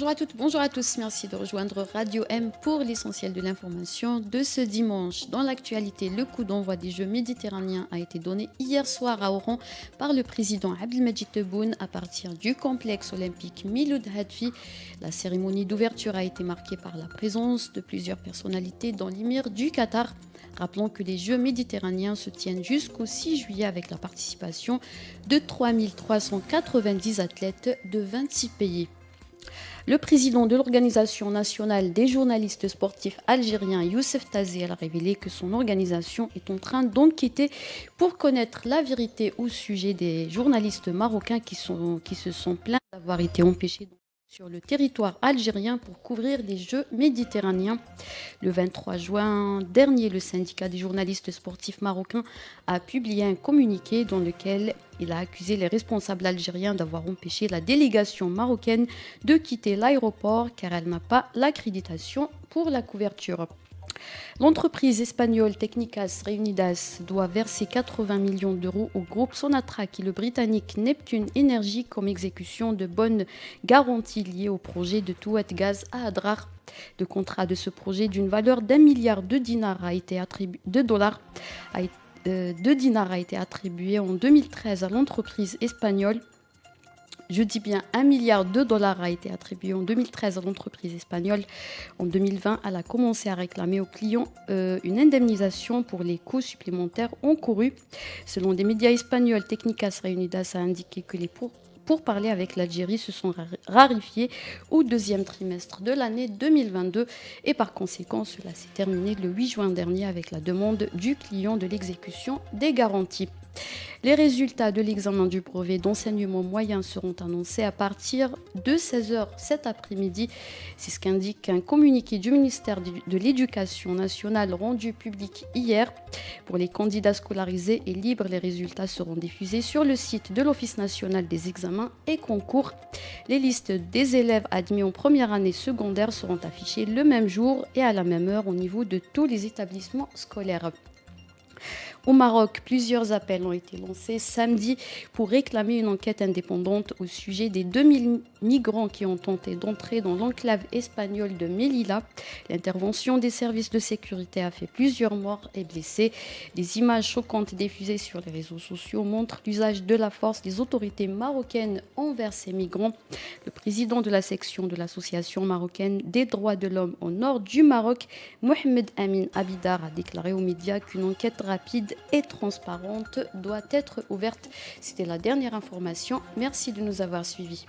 Bonjour à toutes, bonjour à tous. Merci de rejoindre Radio M pour l'essentiel de l'information de ce dimanche. Dans l'actualité, le coup d'envoi des Jeux méditerranéens a été donné hier soir à Oran par le président Abdelmadjid Tebboune à partir du complexe olympique Miloud Hadfi. La cérémonie d'ouverture a été marquée par la présence de plusieurs personnalités dans l'émir du Qatar. Rappelons que les Jeux méditerranéens se tiennent jusqu'au 6 juillet avec la participation de 3 390 athlètes de 26 pays. Le président de l'Organisation nationale des journalistes sportifs algériens, Youssef Tazé, a révélé que son organisation est en train d'enquêter pour connaître la vérité au sujet des journalistes marocains qui se sont plaints d'avoir été empêchés sur le territoire algérien pour couvrir les Jeux méditerranéens. Le 23 juin dernier, le syndicat des journalistes sportifs marocains a publié un communiqué dans lequel il a accusé les responsables algériens d'avoir empêché la délégation marocaine de quitter l'aéroport car elle n'a pas l'accréditation pour la couverture. L'entreprise espagnole Técnicas Reunidas doit verser 80 millions d'euros au groupe Sonatrach et le britannique Neptune Energy comme exécution de bonnes garanties liées au projet de Touat Gaz à Adrar. Le contrat de ce projet d'une valeur d'1 milliard de dinars a été attribué en 2013 à l'entreprise espagnole. Je dis bien 1 milliard de dollars a été attribué en 2013 à l'entreprise espagnole. En 2020, elle a commencé à réclamer aux clients une indemnisation pour les coûts supplémentaires encourus. Selon des médias espagnols, Técnicas Reunidas a indiqué que les pourparlers avec l'Algérie se sont raréfiés au deuxième trimestre de l'année 2022 et par conséquent, cela s'est terminé le 8 juin dernier avec la demande du client de l'exécution des garanties. Les résultats de l'examen du brevet d'enseignement moyen seront annoncés à partir de 16h cet après-midi. C'est ce qu'indique un communiqué du ministère de l'Éducation nationale rendu public hier. Pour les candidats scolarisés et libres, les résultats seront diffusés sur le site de l'Office national des examens et concours. Les listes des élèves admis en première année secondaire seront affichées le même jour et à la même heure au niveau de tous les établissements scolaires. Au Maroc, plusieurs appels ont été lancés samedi pour réclamer une enquête indépendante au sujet des 2000 migrants qui ont tenté d'entrer dans l'enclave espagnole de Melilla. L'intervention des services de sécurité a fait plusieurs morts et blessés. Des images choquantes diffusées sur les réseaux sociaux montrent l'usage de la force des autorités marocaines envers ces migrants. Le président de la section de l'association marocaine des droits de l'homme au nord du Maroc, Mohamed Amin Abidar, a déclaré aux médias qu'une enquête rapide et transparente doit être ouverte. C'était la dernière information. Merci de nous avoir suivis.